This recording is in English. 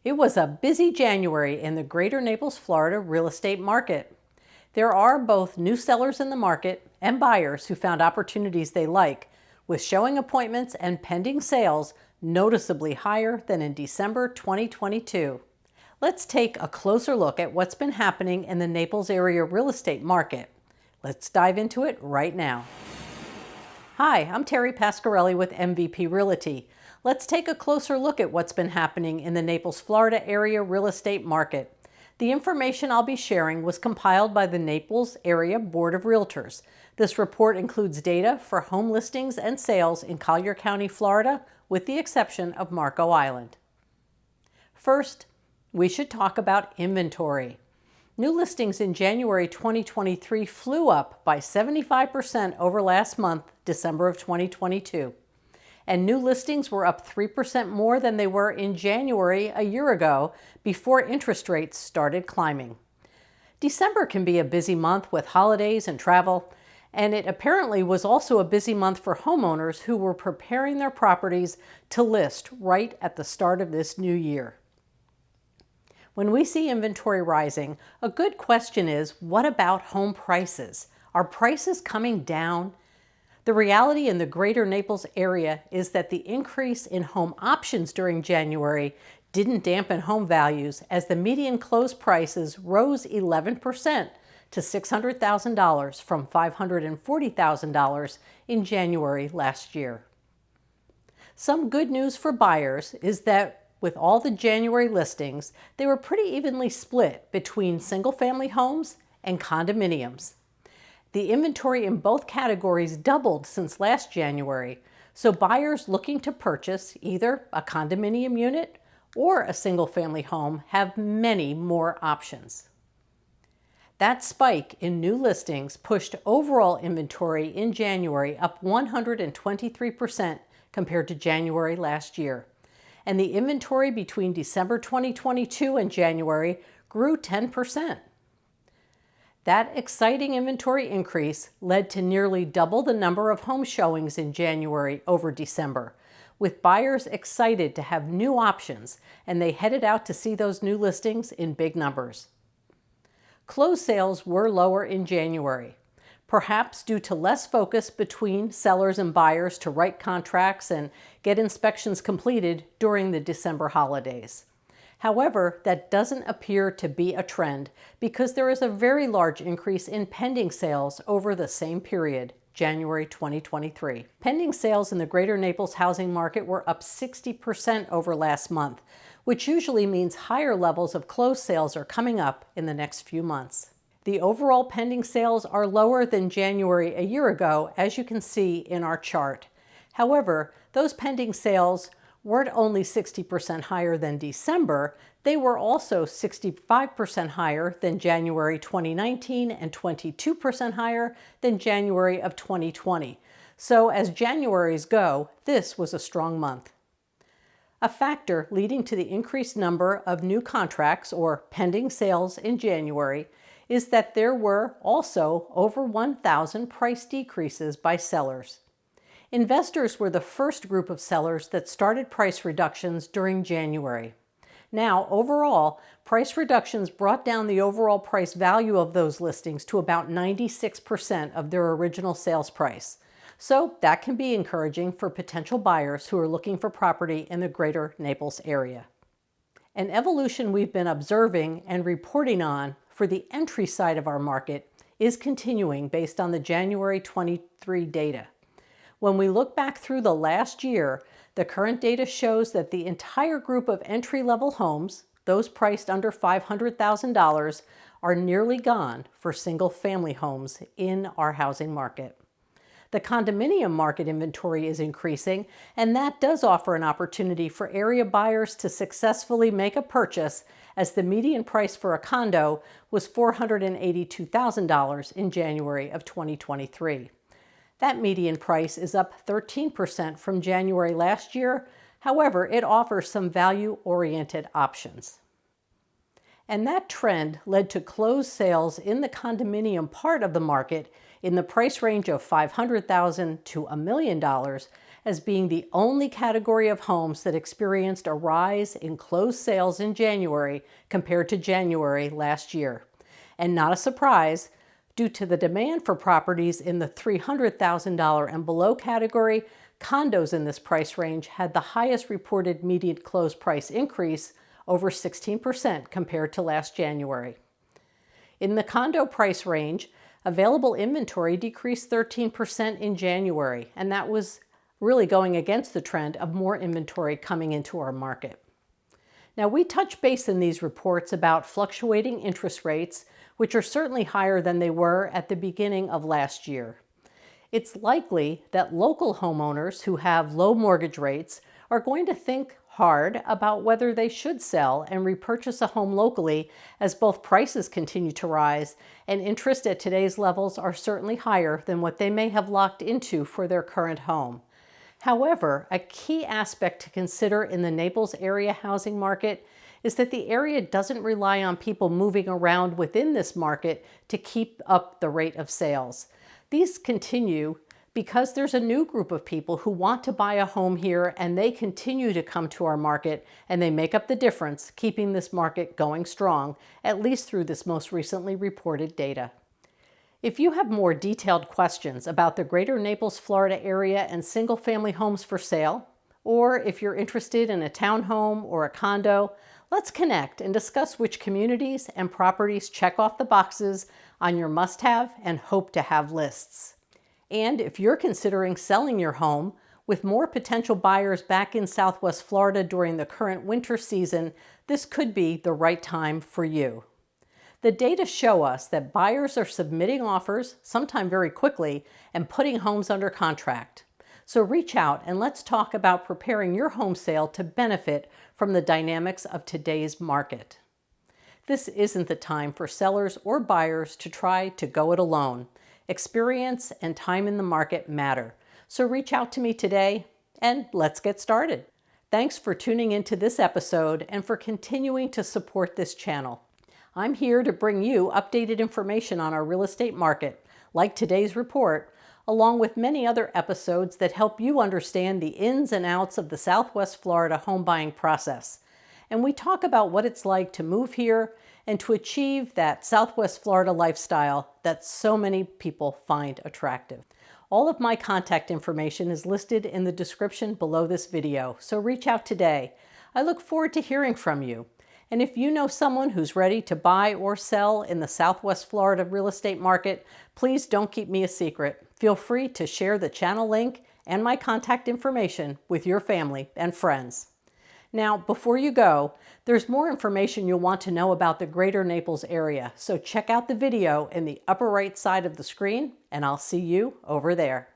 It was a busy January in the greater Naples, Florida real estate market. There are both new sellers in the market and buyers who found opportunities they like, with showing appointments and pending sales noticeably higher than in December 2022. Let's take a closer look at what's been happening in the Naples area real estate market. Let's dive into it right now. Hi, I'm Terry Pasquarelli with MVP Realty. Let's take a closer look at what's been happening in the Naples, Florida area real estate market. The information I'll be sharing was compiled by the Naples Area Board of Realtors. This report includes data for home listings and sales in Collier County, Florida, with the exception of Marco Island. First, we should talk about inventory. New listings in January 2023 flew up by 75% over last month, December of 2022. And new listings were up 3% more than they were in January a year ago before interest rates started climbing. December can be a busy month with holidays and travel, and it apparently was also a busy month for homeowners who were preparing their properties to list right at the start of this new year. When we see inventory rising, a good question is, what about home prices? Are prices coming down? The reality in the greater Naples area is that the increase in home options during January didn't dampen home values, as the median close prices rose 11% to $600,000 from $540,000 in January last year. Some good news for buyers is that with all the January listings, they were pretty evenly split between single-family homes and condominiums. The inventory in both categories doubled since last January, so buyers looking to purchase either a condominium unit or a single-family home have many more options. That spike in new listings pushed overall inventory in January up 123% compared to January last year, and the inventory between December 2022 and January grew 10%. That exciting inventory increase led to nearly double the number of home showings in January over December, with buyers excited to have new options, and they headed out to see those new listings in big numbers. Closed sales were lower in January, perhaps due to less focus between sellers and buyers to write contracts and get inspections completed during the December holidays. However, that doesn't appear to be a trend because there is a very large increase in pending sales over the same period, January 2023. Pending sales in the greater Naples housing market were up 60% over last month, which usually means higher levels of closed sales are coming up in the next few months. The overall pending sales are lower than January a year ago, as you can see in our chart. However, those pending sales weren't only 60% higher than December, they were also 65% higher than January 2019 and 22% higher than January of 2020. So as Januaries go, this was a strong month. A factor leading to the increased number of new contracts or pending sales in January is that there were also over 1,000 price decreases by sellers. Investors were the first group of sellers that started price reductions during January. Now, overall, price reductions brought down the overall price value of those listings to about 96% of their original sales price. So that can be encouraging for potential buyers who are looking for property in the greater Naples area. An evolution we've been observing and reporting on for the entry side of our market is continuing based on the January 23 data. When we look back through the last year, the current data shows that the entire group of entry-level homes, those priced under $500,000, are nearly gone for single-family homes in our housing market. The condominium market inventory is increasing, and that does offer an opportunity for area buyers to successfully make a purchase, as the median price for a condo was $482,000 in January of 2023. That median price is up 13% from January last year. However, it offers some value-oriented options. And that trend led to closed sales in the condominium part of the market in the price range of $500,000 to $1 million as being the only category of homes that experienced a rise in closed sales in January compared to January last year. And not a surprise, due to the demand for properties in the $300,000 and below category, condos in this price range had the highest reported median close price increase, over 16% compared to last January. In the condo price range, available inventory decreased 13% in January, and that was really going against the trend of more inventory coming into our market. Now, we touch base in these reports about fluctuating interest rates, which are certainly higher than they were at the beginning of last year. It's likely that local homeowners who have low mortgage rates are going to think hard about whether they should sell and repurchase a home locally, as both prices continue to rise and interest at today's levels are certainly higher than what they may have locked into for their current home. However, a key aspect to consider in the Naples area housing market is that the area doesn't rely on people moving around within this market to keep up the rate of sales. These continue because there's a new group of people who want to buy a home here, and they continue to come to our market, and they make up the difference, keeping this market going strong, at least through this most recently reported data. If you have more detailed questions about the greater Naples, Florida area and single-family homes for sale, or if you're interested in a townhome or a condo, let's connect and discuss which communities and properties check off the boxes on your must-have and hope-to-have lists. And if you're considering selling your home, with more potential buyers back in Southwest Florida during the current winter season, this could be the right time for you. The data show us that buyers are submitting offers, sometime very quickly, and putting homes under contract. So reach out and let's talk about preparing your home sale to benefit from the dynamics of today's market. This isn't the time for sellers or buyers to try to go it alone. Experience and time in the market matter. So reach out to me today and let's get started. Thanks for tuning into this episode and for continuing to support this channel. I'm here to bring you updated information on our real estate market, like today's report, along with many other episodes that help you understand the ins and outs of the Southwest Florida home buying process. And we talk about what it's like to move here and to achieve that Southwest Florida lifestyle that so many people find attractive. All of my contact information is listed in the description below this video, so reach out today. I look forward to hearing from you. And if you know someone who's ready to buy or sell in the Southwest Florida real estate market, please don't keep me a secret. Feel free to share the channel link and my contact information with your family and friends. Now, before you go, there's more information you'll want to know about the greater Naples area, so check out the video in the upper right side of the screen, and I'll see you over there.